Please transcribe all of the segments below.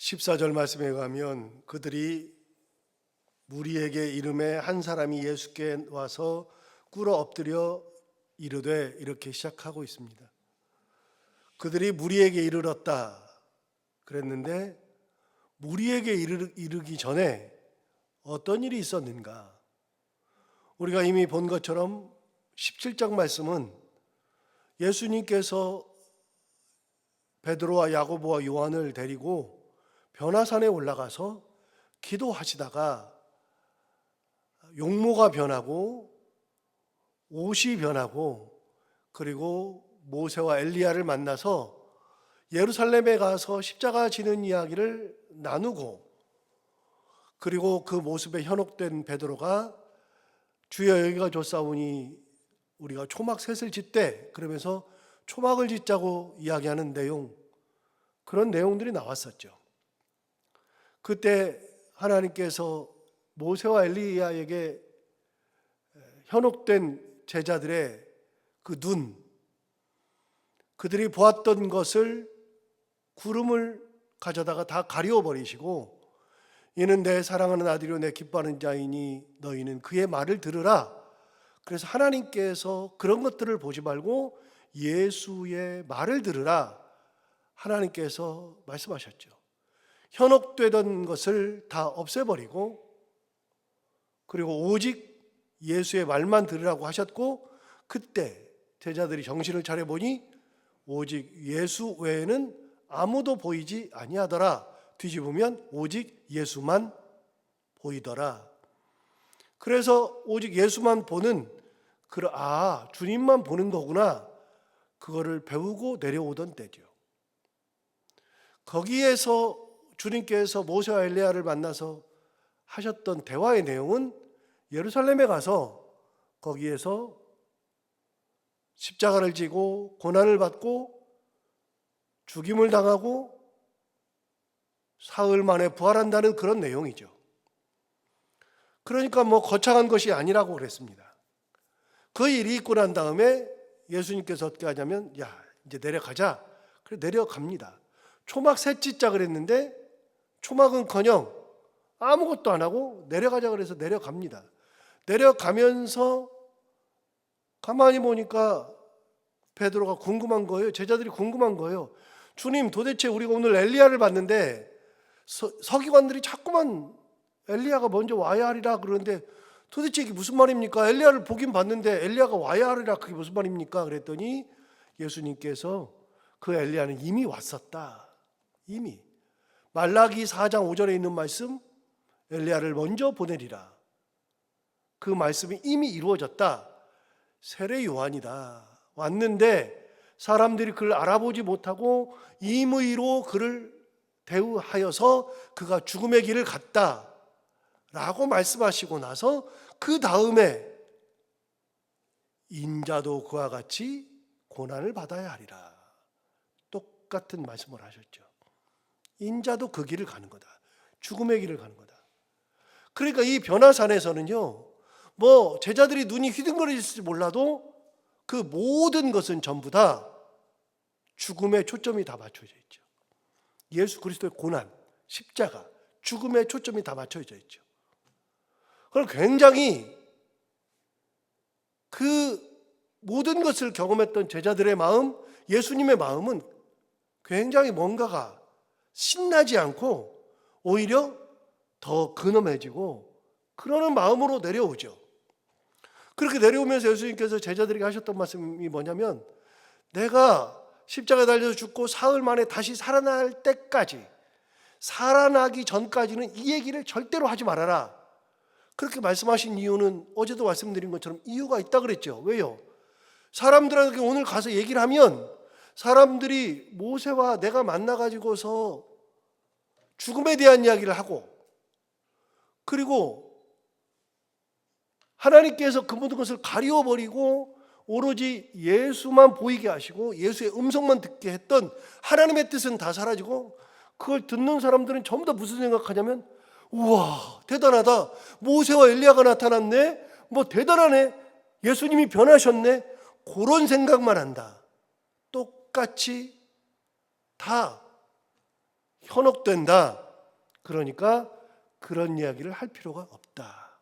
14절 말씀에 가면 그들이 무리에게 이름에 한 사람이 예수께 와서 꿇어 엎드려 이르되, 이렇게 시작하고 있습니다. 그들이 무리에게 이르렀다 그랬는데, 무리에게 이르기 전에 어떤 일이 있었는가? 우리가 이미 본 것처럼 17장 말씀은 예수님께서 베드로와 야고보와 요한을 데리고 변화산에 올라가서 기도하시다가 용모가 변하고 옷이 변하고, 그리고 모세와 엘리야를 만나서 예루살렘에 가서 십자가 지는 이야기를 나누고, 그리고 그 모습에 현혹된 베드로가 주여 여기가 좋사오니 우리가 초막 셋을 짓되, 그러면서 초막을 짓자고 이야기하는 내용, 그런 내용들이 나왔었죠. 그때 하나님께서 모세와 엘리야에게 현혹된 제자들의 그 눈, 그들이 보았던 것을 구름을 가져다가 다 가려버리시고, 이는 내 사랑하는 아들이요 내 기뻐하는 자이니 너희는 그의 말을 들으라. 그래서 하나님께서 그런 것들을 보지 말고 예수의 말을 들으라, 하나님께서 말씀하셨죠. 현혹되던 것을 다 없애버리고, 그리고 오직 예수의 말만 들으라고 하셨고, 그때 제자들이 정신을 차려보니 오직 예수 외에는 아무도 보이지 아니하더라. 뒤집으면 오직 예수만 보이더라. 그래서 오직 예수만 보는, 주님만 보는 거구나, 그거를 배우고 내려오던 때죠. 거기에서 주님께서 모세와 엘리야를 만나서 하셨던 대화의 내용은 예루살렘에 가서 거기에서 십자가를 지고 고난을 받고 죽임을 당하고 사흘 만에 부활한다는 그런 내용이죠. 그러니까 거창한 것이 아니라고 그랬습니다. 그 일이 있고 난 다음에 예수님께서 어떻게 하냐면, 이제 내려가자. 그래 내려갑니다. 초막 셋 짓자 그랬는데 초막은커녕 아무것도 안 하고 내려가자 그래서 내려갑니다. 내려가면서 가만히 보니까 베드로가 궁금한 거예요. 제자들이 궁금한 거예요. 주님, 도대체 우리가 오늘 엘리야를 봤는데 서기관들이 자꾸만 엘리야가 먼저 와야 하리라 그러는데, 도대체 이게 무슨 말입니까? 엘리야를 보긴 봤는데 엘리야가 와야 하리라, 그게 무슨 말입니까? 그랬더니 예수님께서 그 엘리야는 이미 왔었다. 이미 말라기 4장 5절에 있는 말씀, 엘리야를 먼저 보내리라, 그 말씀이 이미 이루어졌다. 세례 요한이다. 왔는데 사람들이 그를 알아보지 못하고 임의로 그를 대우하여서 그가 죽음의 길을 갔다 라고 말씀하시고 나서, 그 다음에 인자도 그와 같이 고난을 받아야 하리라, 똑같은 말씀을 하셨죠. 인자도 그 길을 가는 거다. 죽음의 길을 가는 거다. 그러니까 이 변화산에서는요, 제자들이 눈이 휘둥거릴지 몰라도 그 모든 것은 전부 다 죽음에 초점이 다 맞춰져 있죠. 예수 그리스도의 고난, 십자가, 죽음에 초점이 다 맞춰져 있죠. 그럼 굉장히 그 모든 것을 경험했던 제자들의 마음, 예수님의 마음은 굉장히 뭔가가 신나지 않고 오히려 더 근엄해지고 그러는 마음으로 내려오죠. 그렇게 내려오면서 예수님께서 제자들에게 하셨던 말씀이 뭐냐면, 내가 십자가에 달려서 죽고 사흘 만에 다시 살아날 때까지, 살아나기 전까지는 이 얘기를 절대로 하지 말아라. 그렇게 말씀하신 이유는 어제도 말씀드린 것처럼 이유가 있다 그랬죠. 왜요? 사람들에게 오늘 가서 얘기를 하면 사람들이 모세와 내가 만나가지고서 죽음에 대한 이야기를 하고, 그리고 하나님께서 그 모든 것을 가리워버리고 오로지 예수만 보이게 하시고 예수의 음성만 듣게 했던 하나님의 뜻은 다 사라지고, 그걸 듣는 사람들은 전부 다 무슨 생각하냐면, 우와 대단하다, 모세와 엘리야가 나타났네, 대단하네, 예수님이 변하셨네, 그런 생각만 한다. 똑같이 다 현혹된다. 그러니까 그런 이야기를 할 필요가 없다.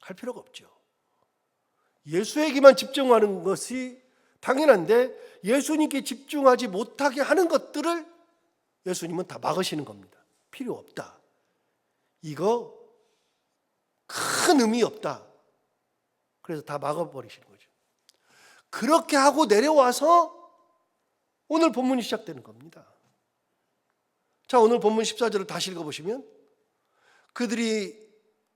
할 필요가 없죠. 예수에게만 집중하는 것이 당연한데 예수님께 집중하지 못하게 하는 것들을 예수님은 다 막으시는 겁니다. 필요 없다. 이거 큰 의미 없다. 그래서 다 막아버리시는 거죠. 그렇게 하고 내려와서 오늘 본문이 시작되는 겁니다. 자, 오늘 본문 14절을 다시 읽어보시면 그들이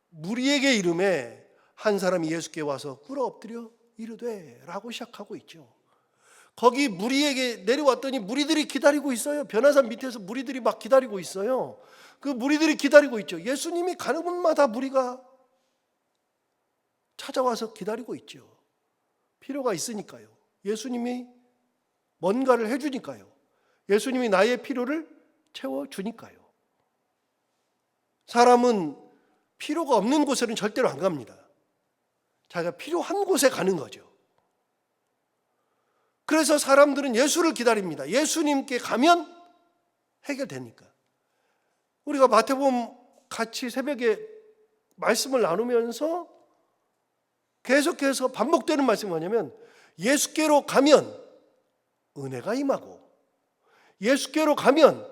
무리에게 이름에 한 사람이 예수께 와서 꿇어 엎드려 이르되 라고 시작하고 있죠. 거기 무리에게 내려왔더니 무리들이 기다리고 있어요. 변화산 밑에서 무리들이 막 기다리고 있어요. 그 무리들이 기다리고 있죠. 예수님이 가는 곳마다 무리가 찾아와서 기다리고 있죠. 필요가 있으니까요. 예수님이 뭔가를 해주니까요. 예수님이 나의 필요를 채워주니까요. 사람은 필요가 없는 곳에는 절대로 안 갑니다. 자기가 필요한 곳에 가는 거죠. 그래서 사람들은 예수를 기다립니다. 예수님께 가면 해결되니까. 우리가 마태복음 같이 새벽에 말씀을 나누면서 계속해서 반복되는 말씀이 뭐냐면 예수께로 가면 은혜가 임하고 예수께로 가면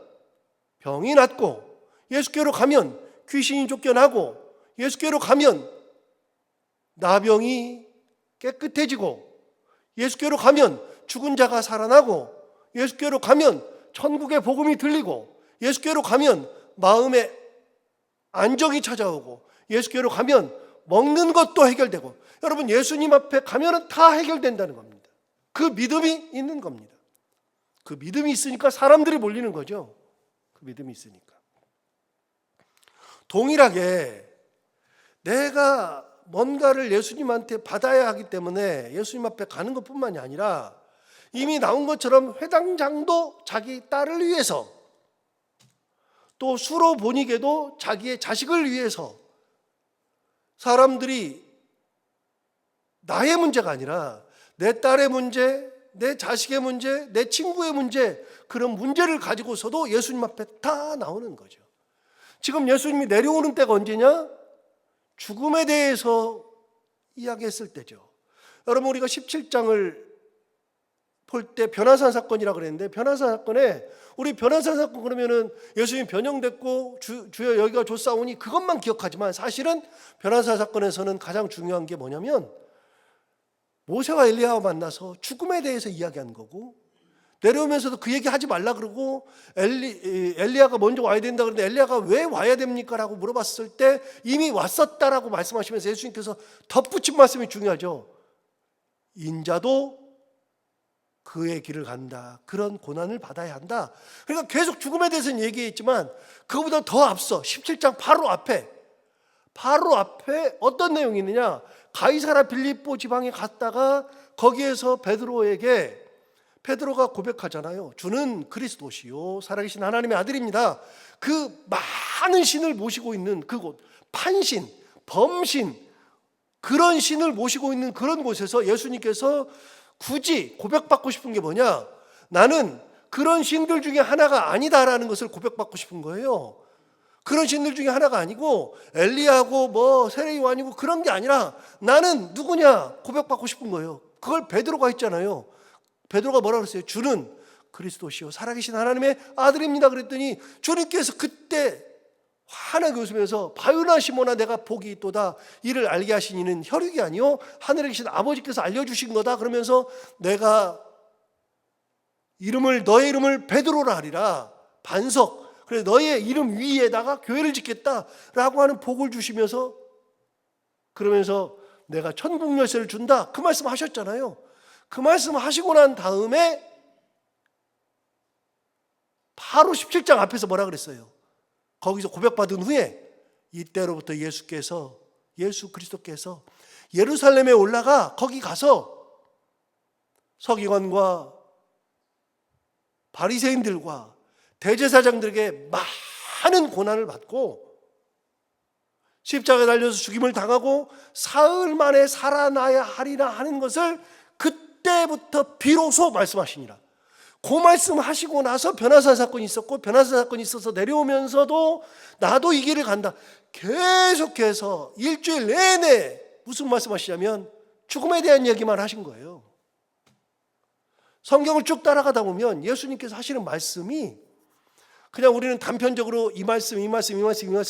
병이 낫고 예수께로 가면 귀신이 쫓겨나고 예수께로 가면 나병이 깨끗해지고 예수께로 가면 죽은 자가 살아나고 예수께로 가면 천국의 복음이 들리고 예수께로 가면 마음에 안정이 찾아오고 예수께로 가면 먹는 것도 해결되고 여러분 예수님 앞에 가면은 다 해결된다는 겁니다. 그 믿음이 있는 겁니다. 그 믿음이 있으니까 사람들이 몰리는 거죠. 그 믿음이 있으니까. 동일하게 내가 뭔가를 예수님한테 받아야 하기 때문에 예수님 앞에 가는 것뿐만이 아니라 이미 나온 것처럼 회당장도 자기 딸을 위해서 또 수로 보니게도 자기의 자식을 위해서 사람들이 나의 문제가 아니라 내 딸의 문제, 내 자식의 문제, 내 친구의 문제 그런 문제를 가지고서도 예수님 앞에 다 나오는 거죠. 지금 예수님이 내려오는 때가 언제냐? 죽음에 대해서 이야기했을 때죠. 여러분 우리가 17장을 볼 때 변화산 사건이라고 그랬는데 변화산 사건에 우리 변화산 사건 그러면은 예수님 변형됐고 주여 여기가 좋사오니 그것만 기억하지만 사실은 변화산 사건에서는 가장 중요한 게 뭐냐면 모세와 엘리야와 만나서 죽음에 대해서 이야기한 거고 내려오면서도 그 얘기 하지 말라 그러고 엘리야가 먼저 와야 된다 그러는데 엘리야가 왜 와야 됩니까? 라고 물어봤을 때 이미 왔었다라고 말씀하시면서 예수님께서 덧붙인 말씀이 중요하죠. 인자도 그의 길을 간다. 그런 고난을 받아야 한다. 그러니까 계속 죽음에 대해서는 얘기했지만 그거보다 더 앞서 17장 바로 앞에 어떤 내용이 있느냐? 가이사라 빌립보 지방에 갔다가 거기에서 베드로가 고백하잖아요. 주는 그리스도시요 살아계신 하나님의 아들입니다. 그 많은 신을 모시고 있는 그곳, 판신, 범신 그런 신을 모시고 있는 그런 곳에서 예수님께서 굳이 고백받고 싶은 게 뭐냐? 나는 그런 신들 중에 하나가 아니다라는 것을 고백받고 싶은 거예요. 그런 신들 중에 하나가 아니고 엘리야고 세례요한이고 그런 게 아니라 나는 누구냐 고백받고 싶은 거예요. 그걸 베드로가 했잖아요. 베드로가 뭐라 그랬어요? 주는 그리스도시요 살아계신 하나님의 아들입니다. 그랬더니 주님께서 그때 환하게 웃으면서 바요나 시몬아 내가 복이 있도다 이를 알게 하신 이는 혈육이 아니요 하늘에 계신 아버지께서 알려주신 거다. 그러면서 내가 너의 이름을 베드로라 하리라 반석 그래서 너의 이름 위에다가 교회를 짓겠다라고 하는 복을 주시면서 그러면서 내가 천국 열쇠를 준다 그 말씀 하셨잖아요. 그 말씀 하시고 난 다음에 바로 17장 앞에서 뭐라 그랬어요? 거기서 고백받은 후에 이때로부터 예수 그리스도께서 예루살렘에 올라가 거기 가서 서기관과 바리새인들과 대제사장들에게 많은 고난을 받고 십자가에 달려서 죽임을 당하고 사흘 만에 살아나야 하리라 하는 것을 그때부터 비로소 말씀하시니라. 그 말씀 하시고 나서 변화산 사건이 있었고, 변화산 사건이 있어서 내려오면서도 나도 이 길을 간다. 계속해서 일주일 내내 무슨 말씀 하시냐면 죽음에 대한 얘기만 하신 거예요. 성경을 쭉 따라가다 보면 예수님께서 하시는 말씀이 그냥 우리는 단편적으로 이 말씀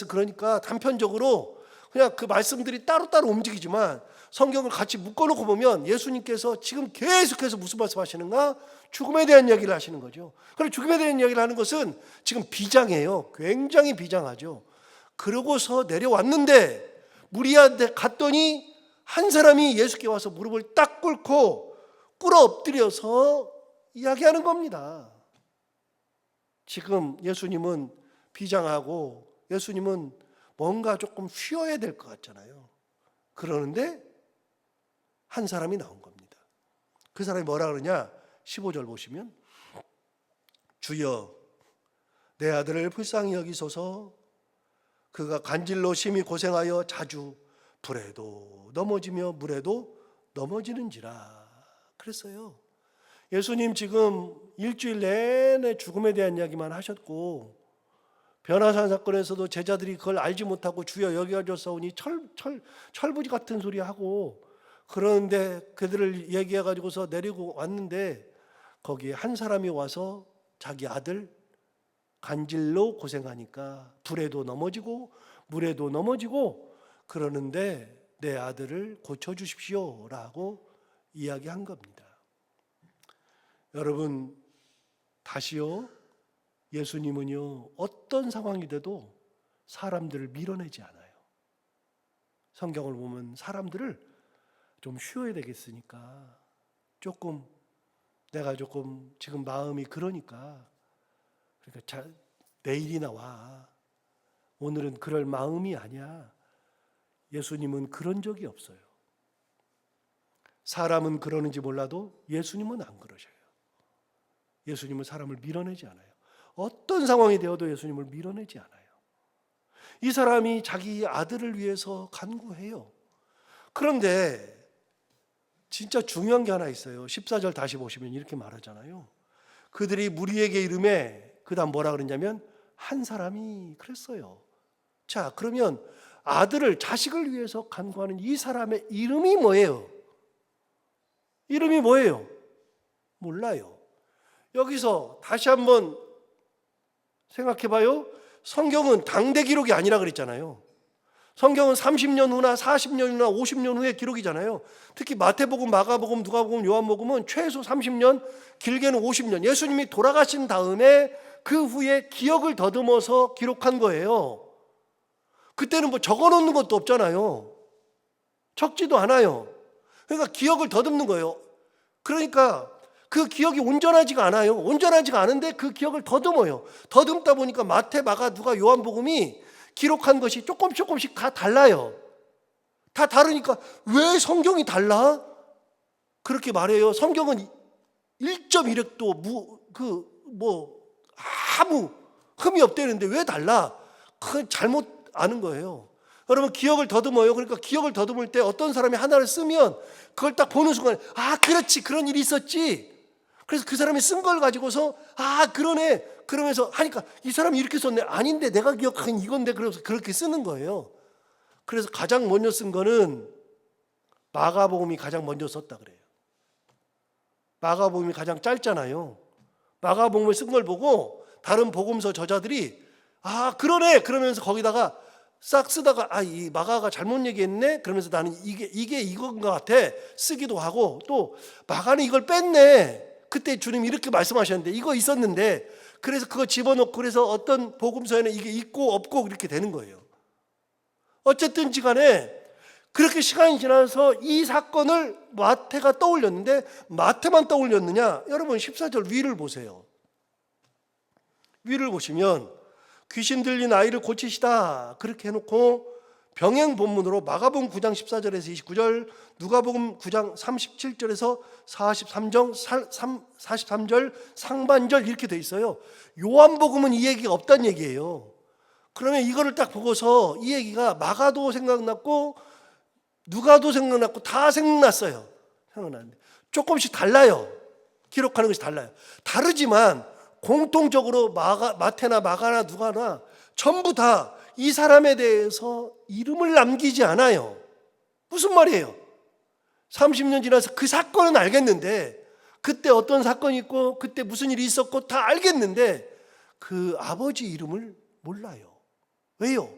그러니까 단편적으로 그냥 그 말씀들이 따로따로 움직이지만 성경을 같이 묶어놓고 보면 예수님께서 지금 계속해서 무슨 말씀 하시는가? 죽음에 대한 이야기를 하시는 거죠. 그리고 죽음에 대한 이야기를 하는 것은 지금 비장해요. 굉장히 비장하죠. 그러고서 내려왔는데 무리한테 갔더니 한 사람이 예수께 와서 무릎을 딱 꿇고 꿇어 엎드려서 이야기하는 겁니다. 지금 예수님은 비장하고 예수님은 뭔가 조금 쉬어야 될 것 같잖아요. 그러는데 한 사람이 나온 겁니다. 그 사람이 뭐라 그러냐? 15절 보시면 주여 내 아들을 불쌍히 여기소서. 그가 간질로 심히 고생하여 자주 불에도 넘어지며 물에도 넘어지는지라 그랬어요. 예수님 지금 일주일 내내 죽음에 대한 이야기만 하셨고 변화산 사건에서도 제자들이 그걸 알지 못하고 주여 여기가 줬사오니 철부지 같은 소리 하고 그러는데 그들을 얘기해가지고서 내리고 왔는데 거기에 한 사람이 와서 자기 아들 간질로 고생하니까 불에도 넘어지고 물에도 넘어지고 그러는데 내 아들을 고쳐주십시오 라고 이야기한 겁니다. 여러분 다시요, 예수님은요 어떤 상황이 돼도 사람들을 밀어내지 않아요. 성경을 보면 사람들을 좀 쉬어야 되겠으니까 내가 조금 지금 마음이 그러니까 내일이나 와. 오늘은 그럴 마음이 아니야. 예수님은 그런 적이 없어요. 사람은 그러는지 몰라도 예수님은 안 그러셔요. 예수님은 사람을 밀어내지 않아요. 어떤 상황이 되어도 예수님을 밀어내지 않아요. 이 사람이 자기 아들을 위해서 간구해요. 그런데 진짜 중요한 게 하나 있어요. 14절 다시 보시면 이렇게 말하잖아요. 그들이 무리에게 이르매 그 다음 뭐라 그랬냐면 한 사람이 그랬어요. 자, 그러면 자식을 위해서 간구하는 이 사람의 이름이 뭐예요? 이름이 뭐예요? 몰라요. 여기서 다시 한번 생각해 봐요. 성경은 당대 기록이 아니라 그랬잖아요. 성경은 30년 후나 40년 후나 50년 후의 기록이잖아요. 특히 마태복음, 마가복음, 누가복음, 요한복음은 최소 30년, 길게는 50년. 예수님이 돌아가신 다음에 그 후에 기억을 더듬어서 기록한 거예요. 그때는 뭐 적어놓는 것도 없잖아요. 적지도 않아요. 그러니까 기억을 더듬는 거예요. 그러니까 그 기억이 온전하지가 않아요. 온전하지가 않은데 그 기억을 더듬어요. 더듬다 보니까 마태, 마가, 누가, 요한복음이 기록한 것이 조금씩 다 달라요. 다 다르니까 왜 성경이 달라? 그렇게 말해요. 성경은 1.1획도 아무 흠이 없다는데 왜 달라? 그건 잘못 아는 거예요. 여러분 기억을 더듬어요. 그러니까 기억을 더듬을 때 어떤 사람이 하나를 쓰면 그걸 딱 보는 순간에 그렇지 그런 일이 있었지. 그래서 그 사람이 쓴 걸 가지고서 그러네 그러면서 하니까 이 사람이 이렇게 썼네. 아닌데 내가 기억한 이건데 그래서 그렇게 쓰는 거예요. 그래서 가장 먼저 쓴 거는 마가복음이 가장 먼저 썼다 그래요. 마가복음이 가장 짧잖아요. 마가복음을 쓴 걸 보고 다른 복음서 저자들이 그러네 그러면서 거기다가 싹 쓰다가 이 마가가 잘못 얘기했네 그러면서 나는 이게 이건 것 같아 쓰기도 하고 또 마가는 이걸 뺐네 그때 주님이 이렇게 말씀하셨는데 이거 있었는데 그래서 그거 집어넣고 그래서 어떤 복음서에는 이게 있고 없고 이렇게 되는 거예요. 어쨌든지 간에 그렇게 시간이 지나서 이 사건을 마태가 떠올렸는데 마태만 떠올렸느냐? 여러분 14절 위를 보세요. 위를 보시면 귀신 들린 아이를 고치시다 그렇게 해놓고 병행 본문으로 마가복음 9장 14절에서 29절, 누가복음 9장 37절에서 43절 상반절 이렇게 돼 있어요. 요한복음은 이 얘기가 없다는 얘기예요. 그러면 이거를 딱 보고서 이 얘기가 마가도 생각났고 누가도 생각났고 다 생각났어요. 생각났는데 조금씩 달라요. 기록하는 것이 달라요. 다르지만 공통적으로 마태나 마가나 누가나 전부 다 이 사람에 대해서 이름을 남기지 않아요. 무슨 말이에요? 30년 지나서 그 사건은 알겠는데, 그때 어떤 사건이 있고 그때 무슨 일이 있었고 다 알겠는데 그 아버지 이름을 몰라요. 왜요?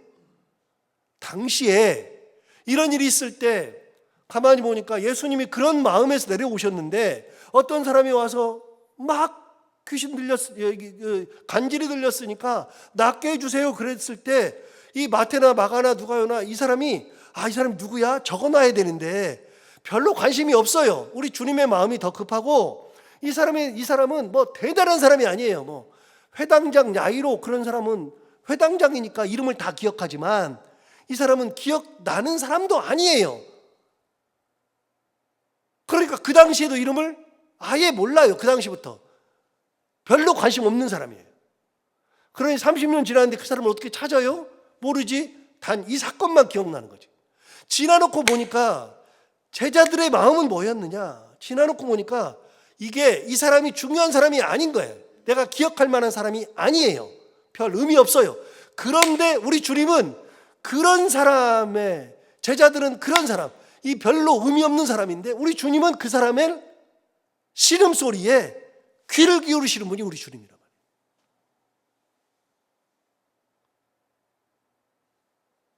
당시에 이런 일이 있을 때 가만히 보니까 예수님이 그런 마음에서 내려오셨는데, 어떤 사람이 와서 막 귀신 간질이 들렸으니까 낫게 해주세요 그랬을 때, 이 마태나 마가나 누가요나 이 사람이 이 사람 누구야? 적어놔야 되는데 별로 관심이 없어요. 우리 주님의 마음이 더 급하고, 이 사람은 뭐 대단한 사람이 아니에요. 뭐 회당장 야이로 그런 사람은 회당장이니까 이름을 다 기억하지만, 이 사람은 기억나는 사람도 아니에요. 그러니까 그 당시에도 이름을 아예 몰라요. 그 당시부터 별로 관심 없는 사람이에요. 그러니 30년 지났는데 그 사람을 어떻게 찾아요? 모르지. 단 이 사건만 기억나는 거지. 지나놓고 보니까 제자들의 마음은 뭐였느냐? 지나놓고 보니까 이게 이 사람이 중요한 사람이 아닌 거예요. 내가 기억할 만한 사람이 아니에요. 별 의미 없어요. 그런데 우리 주님은 그런 사람의, 제자들은 그런 사람, 이 별로 의미 없는 사람인데 우리 주님은 그 사람의 신음소리에 귀를 기울이시는 분이 우리 주님이란 말이에요.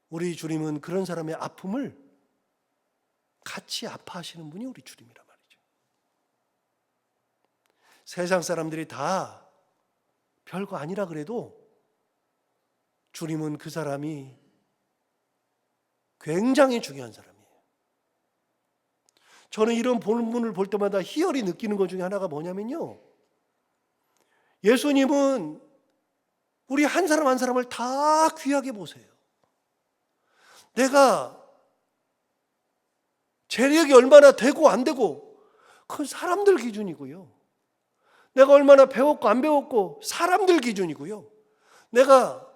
우리 주님은 그런 사람의 아픔을 같이 아파하시는 분이 우리 주님이란 말이죠. 세상 사람들이 다 별거 아니라 그래도 주님은 그 사람이 굉장히 중요한 사람이에요. 저는 이런 본문을 볼 때마다 희열이 느끼는 것 중에 하나가 뭐냐면요, 예수님은 우리 한 사람 한 사람을 다 귀하게 보세요. 내가 재력이 얼마나 되고 안 되고 그건 사람들 기준이고요. 내가 얼마나 배웠고 안 배웠고 사람들 기준이고요. 내가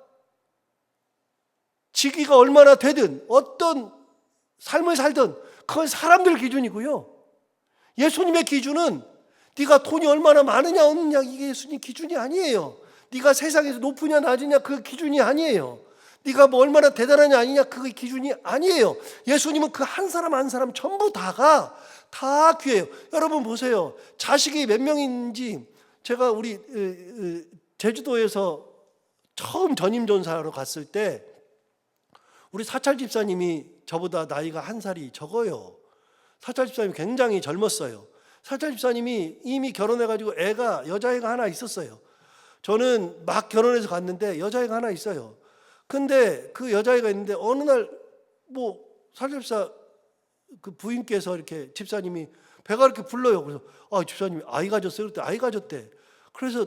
직위가 얼마나 되든 어떤 삶을 살든 그건 사람들 기준이고요. 예수님의 기준은 네가 돈이 얼마나 많으냐 없느냐, 이게 예수님 기준이 아니에요. 네가 세상에서 높으냐 낮으냐 그 기준이 아니에요. 네가 뭐 얼마나 대단하냐 아니냐 그게 기준이 아니에요. 예수님은 그 한 사람 한 사람 전부 다가 다 귀해요. 여러분 보세요. 자식이 몇 명인지, 제가 우리 제주도에서 처음 전임전사로 갔을 때 우리 사찰 집사님이 저보다 나이가 한 살이 적어요. 사찰 집사님이 굉장히 젊었어요. 사찰 집사님이 이미 결혼해가지고 여자애가 하나 있었어요. 저는 막 결혼해서 갔는데 여자애가 하나 있어요. 근데 그 여자애가 있는데 어느 날 뭐 사찰 집사 그 부인께서 이렇게 집사님이 배가 이렇게 불러요. 그래서 집사님이 아이 가졌어요. 그때 아이 가졌대. 그래서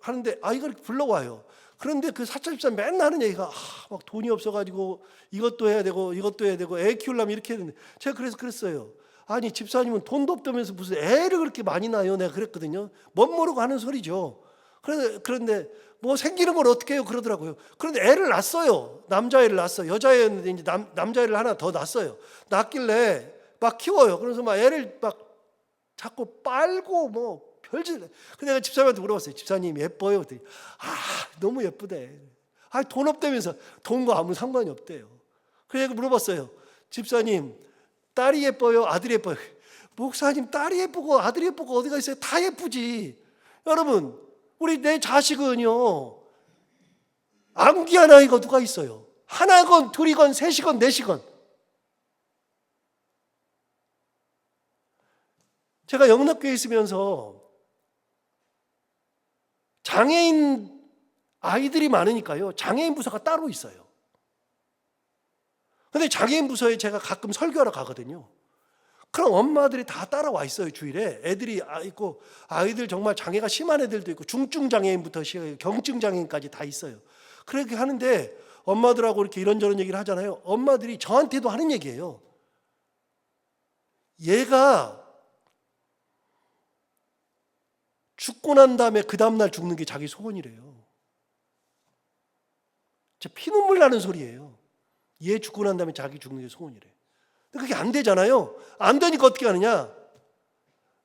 하는데 아이가 이렇게 불러와요. 그런데 그 사찰 집사 맨날 하는 얘기가 막 돈이 없어가지고 이것도 해야 되고 이것도 해야 되고 애 키우려면 이렇게 해야 되는데, 제가 그래서 그랬어요. 아니 집사님은 돈도 없다면서 무슨 애를 그렇게 많이 낳아요? 내가 그랬거든요. 멋 모르고 하는 소리죠. 그런데 뭐 생기는 걸 어떻게 해요? 그러더라고요. 그런데 애를 낳았어요. 남자애를 낳았어요. 여자애였는데 이제 남자애를 하나 더 낳았어요. 낳길래 막 키워요. 그래서 막 애를 막 자꾸 빨고 뭐 별짓. 근데 내가 집사님한테 물어봤어요. 집사님 예뻐요? 그랬더니 너무 예쁘대. 돈 없다면서. 돈과 아무 상관이 없대요. 그래서 물어봤어요. 집사님 딸이 예뻐요? 아들이 예뻐요? 목사님 딸이 예쁘고 아들이 예쁘고 어디가 있어요? 다 예쁘지. 여러분 우리 내 자식은요 안 귀한 아이가 누가 있어요? 하나건 둘이건 셋이건 넷이건. 제가 영락교회에 있으면서 장애인 아이들이 많으니까요 장애인 부서가 따로 있어요. 근데 장애인 부서에 제가 가끔 설교하러 가거든요. 그럼 엄마들이 다 따라와 있어요. 주일에 애들이 있고, 아이들 정말 장애가 심한 애들도 있고 중증 장애인부터 경증 장애인까지 다 있어요. 그렇게 하는데 엄마들하고 이렇게 이런저런 얘기를 하잖아요. 엄마들이 저한테도 하는 얘기예요. 얘가 죽고 난 다음에 그 다음날 죽는 게 자기 소원이래요. 진짜 피눈물 나는 소리예요. 얘 죽고 난 다음에 자기 죽는 게 소원이래. 그게 안 되잖아요. 안 되니까 어떻게 하느냐?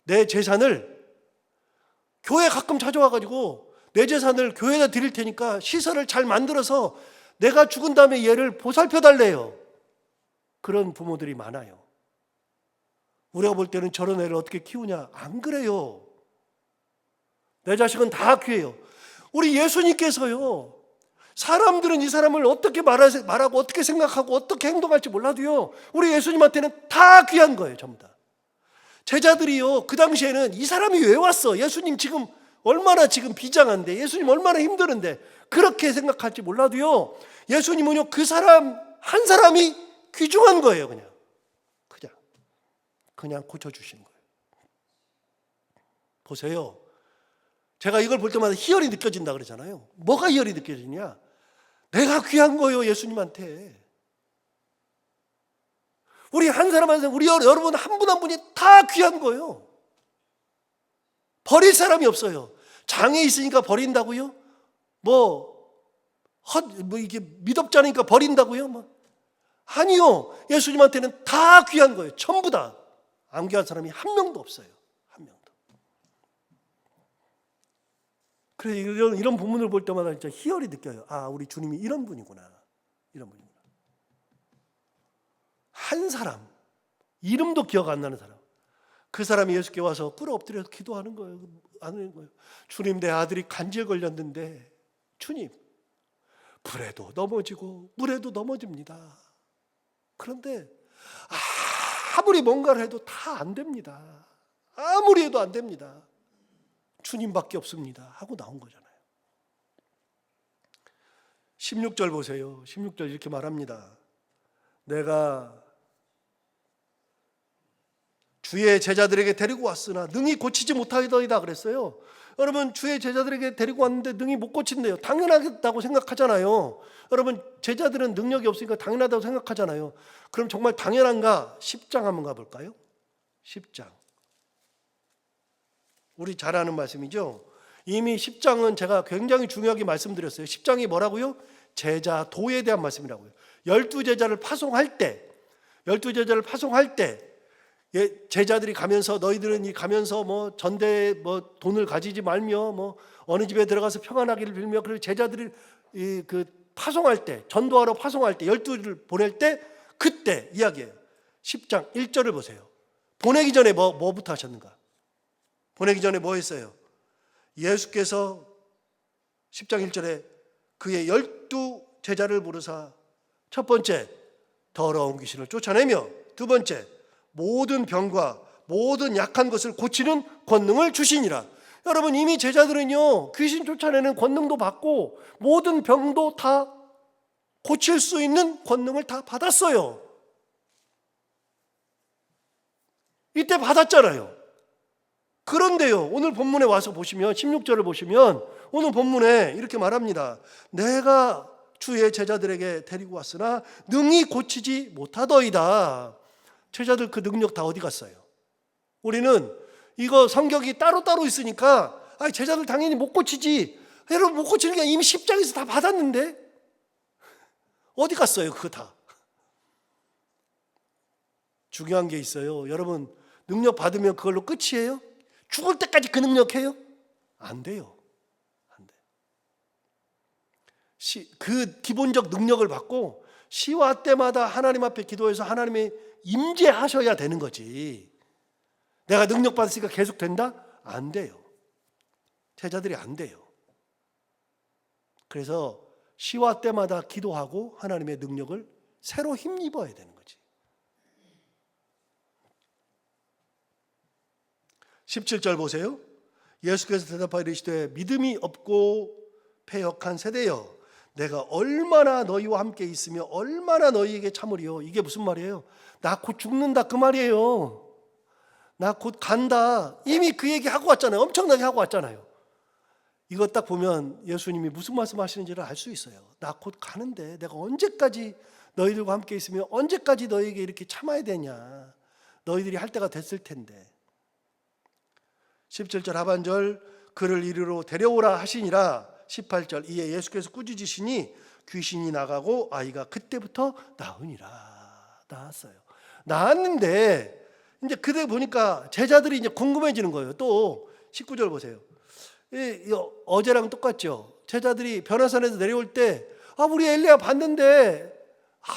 내 재산을 교회 가끔 찾아와가지고 내 재산을 교회에다 드릴 테니까 시설을 잘 만들어서 내가 죽은 다음에 얘를 보살펴 달래요. 그런 부모들이 많아요. 우리가 볼 때는 저런 애를 어떻게 키우냐? 안 그래요. 내 자식은 다 귀해요. 우리 예수님께서요, 사람들은 이 사람을 어떻게 말하고 어떻게 생각하고 어떻게 행동할지 몰라도요, 우리 예수님한테는 다 귀한 거예요. 전부 다. 제자들이요, 그 당시에는 이 사람이 왜 왔어? 예수님 지금 얼마나 지금 비장한데, 예수님 얼마나 힘드는데, 그렇게 생각할지 몰라도요, 예수님은요, 그 사람 한 사람이 귀중한 거예요. 그냥 고쳐주시는 거예요. 보세요. 제가 이걸 볼 때마다 희열이 느껴진다 그러잖아요. 뭐가 희열이 느껴지냐? 내가 귀한 거예요, 예수님한테. 우리 한 사람 한 사람, 우리 여러분 한 분 한 분이 다 귀한 거예요. 버릴 사람이 없어요. 장애 있으니까 버린다고요? 이게 믿업지 않으니까 버린다고요? 아니요. 예수님한테는 다 귀한 거예요. 전부 다. 안 귀한 사람이 한 명도 없어요. 한 명도. 그래서 이런 본문을 볼 때마다 진짜 희열이 느껴요. 아, 우리 주님이 이런 분이구나. 이런 분이구나. 한 사람, 이름도 기억 안 나는 사람. 그 사람이 예수께 와서 꿇어 엎드려서 기도하는 거예요. 하는 거예요. 주님, 내 아들이 간질 걸렸는데, 주님, 불에도 넘어지고 물에도 넘어집니다. 그런데 아무리 뭔가를 해도 다 안 됩니다. 아무리 해도 안 됩니다. 주님밖에 없습니다. 하고 나온 거잖아요. 16절 보세요. 16절 이렇게 말합니다. 내가 주의 제자들에게 데리고 왔으나 능히 고치지 못하더이다 그랬어요. 여러분, 주의 제자들에게 데리고 왔는데 능히 못 고친대요. 당연하다고 생각하잖아요. 여러분, 제자들은 능력이 없으니까 당연하다고 생각하잖아요. 그럼 정말 당연한가? 10장 한번 가볼까요? 10장. 우리 잘 아는 말씀이죠. 이미 10장은 제가 굉장히 중요하게 말씀드렸어요. 10장이 뭐라고요? 제자 도에 대한 말씀이라고요. 12제자를 파송할 때 제자들이 가면서 너희들은 가면서 전대에 돈을 가지지 말며 어느 집에 들어가서 평안하기를 빌며, 그리고 제자들이 파송할 때, 전도하러 파송할 때, 12를 보낼 때, 그때 이야기예요. 10장 1절을 보세요. 보내기 전에 뭐부터 하셨는가? 보내기 전에 뭐 했어요? 예수께서 10장 1절에 그의 12제자를 부르사 첫 번째, 더러운 귀신을 쫓아내며, 두 번째, 모든 병과 모든 약한 것을 고치는 권능을 주시니라. 여러분, 이미 제자들은요, 귀신 쫓아내는 권능도 받고 모든 병도 다 고칠 수 있는 권능을 다 받았어요. 이때 받았잖아요. 그런데요, 오늘 본문에 와서 보시면, 16절을 보시면 오늘 본문에 이렇게 말합니다. 내가 주의 제자들에게 데리고 왔으나 능히 고치지 못하더이다. 제자들 그 능력 다 어디 갔어요? 우리는 이거 성격이 따로따로 있으니까 제자들 당연히 못 고치지. 여러분, 못 고치는 게 이미 10장에서 다 받았는데 어디 갔어요? 그거 다. 중요한 게 있어요. 여러분, 능력 받으면 그걸로 끝이에요? 죽을 때까지 그 능력해요? 안 돼요. 안 돼. 그 기본적 능력을 받고 시와 때마다 하나님 앞에 기도해서 하나님의 임재하셔야 되는 거지. 내가 능력 받았으니까 계속 된다? 안 돼요. 제자들이 안 돼요. 그래서 시와 때마다 기도하고 하나님의 능력을 새로 힘입어야 되는 거지. 17절 보세요. 예수께서 대답하여 이르시되 믿음이 없고 패역한 세대여, 내가 얼마나 너희와 함께 있으며 얼마나 너희에게 참으리요. 이게 무슨 말이에요? 나 곧 죽는다 그 말이에요. 나 곧 간다. 이미 그 얘기 하고 왔잖아요. 엄청나게 하고 왔잖아요. 이거 딱 보면 예수님이 무슨 말씀하시는지를 알 수 있어요. 나 곧 가는데 내가 언제까지 너희들과 함께 있으며 언제까지 너희에게 이렇게 참아야 되냐. 너희들이 할 때가 됐을 텐데. 17절 하반절, 그를 이리로 데려오라 하시니라. 18절, 이에 예수께서 꾸짖으시니 귀신이 나가고 아이가 그때부터 나으니라. 나았어요. 나았는데 이제 그때 보니까 제자들이 이제 궁금해지는 거예요. 또 19절 보세요. 어제랑 똑같죠. 제자들이 변화산에서 내려올 때 우리 엘리야 봤는데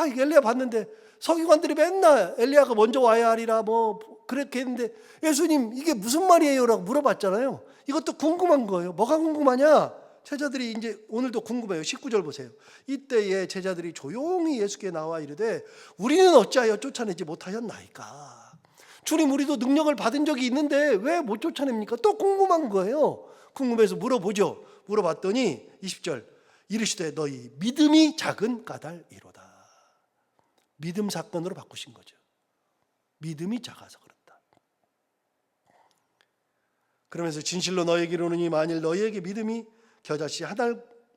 이게 엘리야 봤는데 서기관들이 맨날 엘리야가 먼저 와야 하리라 뭐 그렇게 했는데 예수님 이게 무슨 말이에요? 라고 물어봤잖아요. 이것도 궁금한 거예요. 뭐가 궁금하냐? 제자들이 이제 오늘도 궁금해요. 19절 보세요. 이때에 제자들이 조용히 예수께 나와 이르되 우리는 어찌하여 쫓아내지 못하였나이까? 주님 우리도 능력을 받은 적이 있는데 왜 못 쫓아냅니까? 또 궁금한 거예요. 궁금해서 물어보죠. 물어봤더니 20절 이르시되 너희 믿음이 작은 까닭이로다. 믿음 사건으로 바꾸신 거죠. 믿음이 작아서 그렇다. 그러면서 진실로 너희에게 이르노니 만일 너희에게 믿음이 겨자씨 한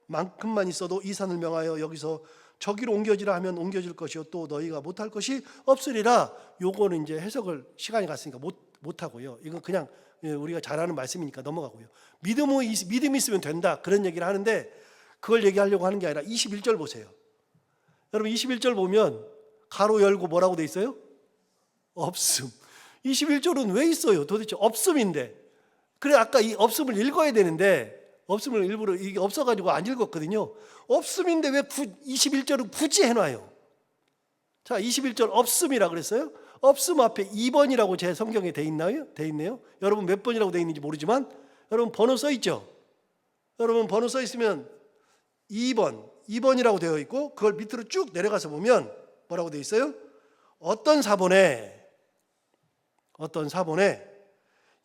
알만큼만 있어도 이 산을 명하여 여기서 저기로 옮겨지라 하면 옮겨질 것이요 또 너희가 못할 것이 없으리라. 요거는 이제 해석을 시간이 갔으니까 못하고요. 이건 그냥 우리가 잘 아는 말씀이니까 넘어가고요. 믿음이 있으면 된다 그런 얘기를 하는데 그걸 얘기하려고 하는 게 아니라 21절 보세요. 여러분 21절 보면 가로 열고 뭐라고 돼 있어요? 없음. 21절은 왜 있어요? 도대체 없음인데. 그래 아까 이 없음을 읽어야 되는데 없음을 일부러 이게 없어가지고 안 읽었거든요. 없음인데 왜 21절은 굳이 해놔요? 자 21절 없음이라 그랬어요. 없음 앞에 2번이라고 제 성경에 돼 있나요? 돼 있네요. 여러분 몇 번이라고 돼 있는지 모르지만 여러분 번호 써 있죠? 여러분 번호 써 있으면 2번이라고 되어 있고 그걸 밑으로 쭉 내려가서 보면 뭐라고 돼 있어요? 어떤 사본에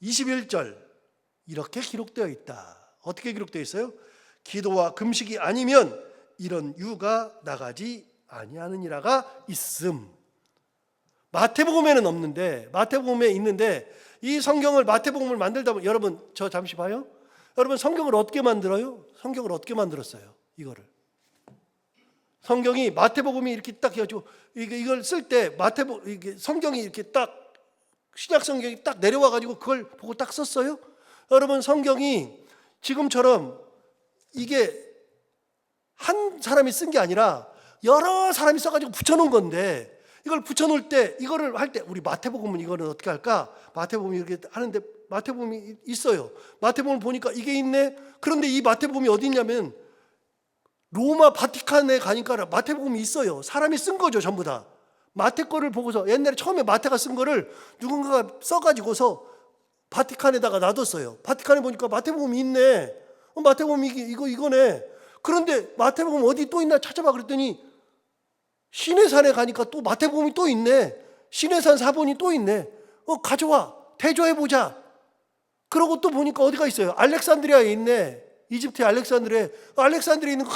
21절 이렇게 기록되어 있다. 어떻게 기록되어 있어요? 기도와 금식이 아니면 이런 유가 나가지 아니하느니라가 있음. 마태복음에는 없는데 마태복음에 있는데 이 성경을 마태복음을 만들다 보면 여러분 저 잠시 봐요. 여러분 성경을 어떻게 만들어요? 성경을 어떻게 만들었어요? 이거를 성경이 마태복음이 이렇게 딱 해가지고 이걸 쓸 때 성경이 이렇게 딱 신약 성경이 딱 내려와 가지고 그걸 보고 딱 썼어요. 여러분 성경이 지금처럼 이게 한 사람이 쓴 게 아니라 여러 사람이 써가지고 붙여놓은 건데 이걸 붙여놓을 때 이거를 할 때 우리 마태복음은 이거는 어떻게 할까? 마태복음이 이렇게 하는데 마태복음이 있어요. 마태복음을 보니까 이게 있네. 그런데 이 마태복음이 어디 있냐면 로마 바티칸에 가니까 마태복음이 있어요. 사람이 쓴 거죠 전부 다. 마태 거를 보고서 옛날에 처음에 마태가 쓴 거를 누군가가 써가지고서 바티칸에다가 놔뒀어요. 바티칸에 보니까 마태복음이 있네. 마태복음이 이거네. 그런데 마태복음 어디 또 있나 찾아봐 그랬더니 시내산에 가니까 또 마태복음이 또 있네. 시내산 사본이 또 있네. 가져와 대조해보자. 그러고 또 보니까 어디가 있어요? 알렉산드리아에 있네. 이집트의 알렉산드리아에 있는 거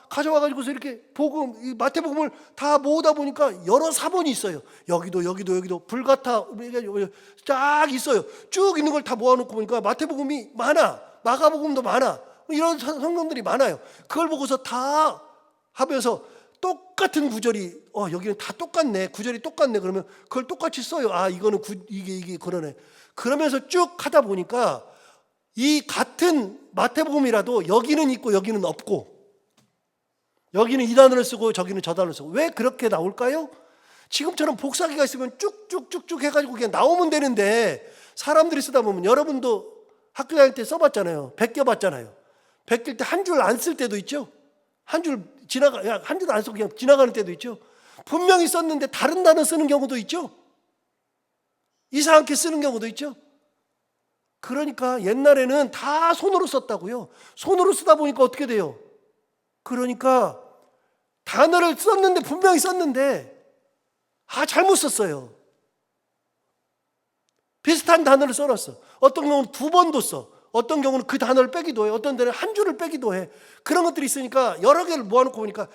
가져와가지고서 이렇게 복음, 마태복음을 다 모으다 보니까 여러 사본이 있어요. 여기도 불가타 쫙 있어요. 쭉 있는 걸 다 모아놓고 보니까 마태복음이 많아. 마가복음도 많아. 이런 성경들이 많아요. 그걸 보고서 다 하면서 똑같은 구절이 여기는 다 똑같네. 구절이 똑같네. 그러면 그걸 똑같이 써요. 이거는 이게 그러네. 그러면서 쭉 하다 보니까 이 같은 마태복음이라도 여기는 있고 여기는 없고 여기는 이 단어를 쓰고 저기는 저 단어를 쓰고 왜 그렇게 나올까요? 지금처럼 복사기가 있으면 쭉쭉쭉쭉 해가지고 그냥 나오면 되는데 사람들이 쓰다 보면 여러분도 학교 다닐 때 써봤잖아요. 베껴봤잖아요. 베낄 때 한 줄 안 쓸 때도 있죠. 한 줄 안 쓰고 그냥 지나가는 때도 있죠. 분명히 썼는데 다른 단어 쓰는 경우도 있죠. 이상하게 쓰는 경우도 있죠. 그러니까 옛날에는 다 손으로 썼다고요. 손으로 쓰다 보니까 어떻게 돼요? 그러니까 단어를 썼는데 분명히 썼는데 잘못 썼어요. 비슷한 단어를 써놨어. 어떤 경우는 2번도 써. 어떤 경우는 그 단어를 빼기도 해. 어떤 데는 한 줄을 빼기도 해. 그런 것들이 있으니까 여러 개를 모아놓고 보니까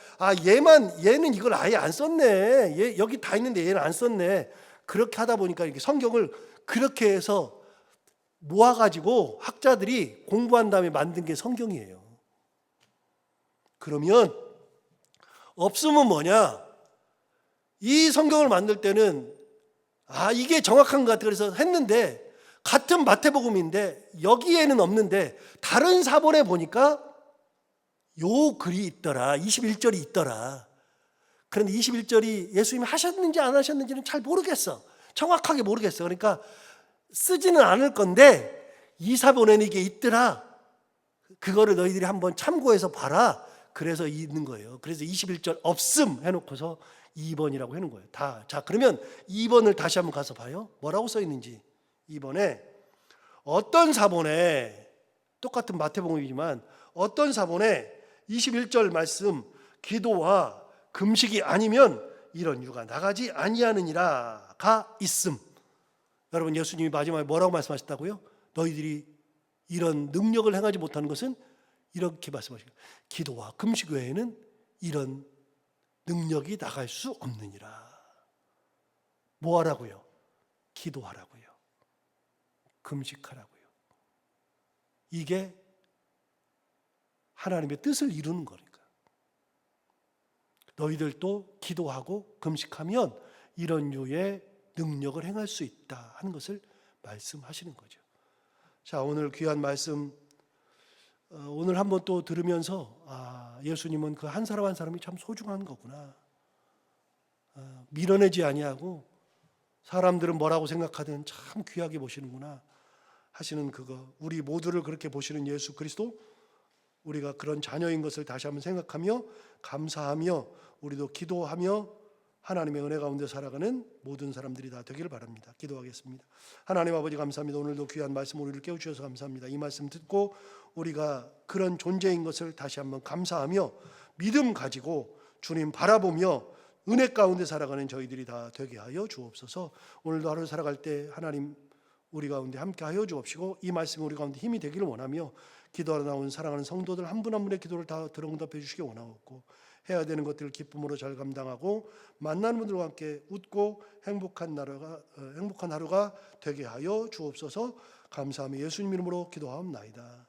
얘는 이걸 아예 안 썼네. 얘 여기 다 있는데 얘는 안 썼네. 그렇게 하다 보니까 이렇게 성경을 그렇게 해서 모아가지고 학자들이 공부한 다음에 만든 게 성경이에요. 그러면 없음은 뭐냐? 이 성경을 만들 때는 이게 정확한 것 같아 그래서 했는데 같은 마태복음인데 여기에는 없는데 다른 사본에 보니까 요 글이 있더라. 21절이 있더라. 그런데 21절이 예수님이 하셨는지 안 하셨는지는 잘 모르겠어. 정확하게 모르겠어. 그러니까 쓰지는 않을 건데 이 사본에는 이게 있더라. 그거를 너희들이 한번 참고해서 봐라. 그래서 있는 거예요. 그래서 21절 없음 해놓고서 2번이라고 하는 거예요. 자, 그러면 2번을 다시 한번 가서 봐요. 뭐라고 써 있는지. 2번에 어떤 사본에, 똑같은 마태복음이지만 어떤 사본에 21절 말씀, 기도와 금식이 아니면 이런 유가 나가지 아니하느니라가 있음. 여러분, 예수님이 마지막에 뭐라고 말씀하셨다고요? 너희들이 이런 능력을 행하지 못하는 것은 이렇게 말씀하시고, 기도와 금식 외에는 이런 능력이 나갈 수 없느니라. 뭐 하라고요? 기도하라고요. 금식하라고요. 이게 하나님의 뜻을 이루는 거니까. 너희들도 기도하고 금식하면 이런 류의 능력을 행할 수 있다 하는 것을 말씀하시는 거죠. 자, 오늘 귀한 말씀 오늘 한번 또 들으면서 예수님은 그 한 사람 한 사람이 참 소중한 거구나. 밀어내지 아니하고 사람들은 뭐라고 생각하든 참 귀하게 보시는구나 하시는 그거, 우리 모두를 그렇게 보시는 예수 그리스도, 우리가 그런 자녀인 것을 다시 한번 생각하며 감사하며 우리도 기도하며 하나님의 은혜 가운데 살아가는 모든 사람들이 다 되기를 바랍니다. 기도하겠습니다. 하나님 아버지 감사합니다. 오늘도 귀한 말씀 우리를 깨우쳐주셔서 감사합니다. 이 말씀 듣고 우리가 그런 존재인 것을 다시 한번 감사하며 믿음 가지고 주님 바라보며 은혜 가운데 살아가는 저희들이 다 되게 하여 주옵소서. 오늘도 하루 살아갈 때 하나님 우리 가운데 함께 하여 주옵시고 이 말씀이 우리 가운데 힘이 되기를 원하며 기도하러 나온 사랑하는 성도들 한 분 한 분의 기도를 다 들어응답해 주시기 원하옵고 해야 되는 것들을 기쁨으로 잘 감당하고 만나는 분들과 함께 웃고 행복한 하루가 되게 하여 주옵소서. 감사하며 예수님 이름으로 기도하옵나이다.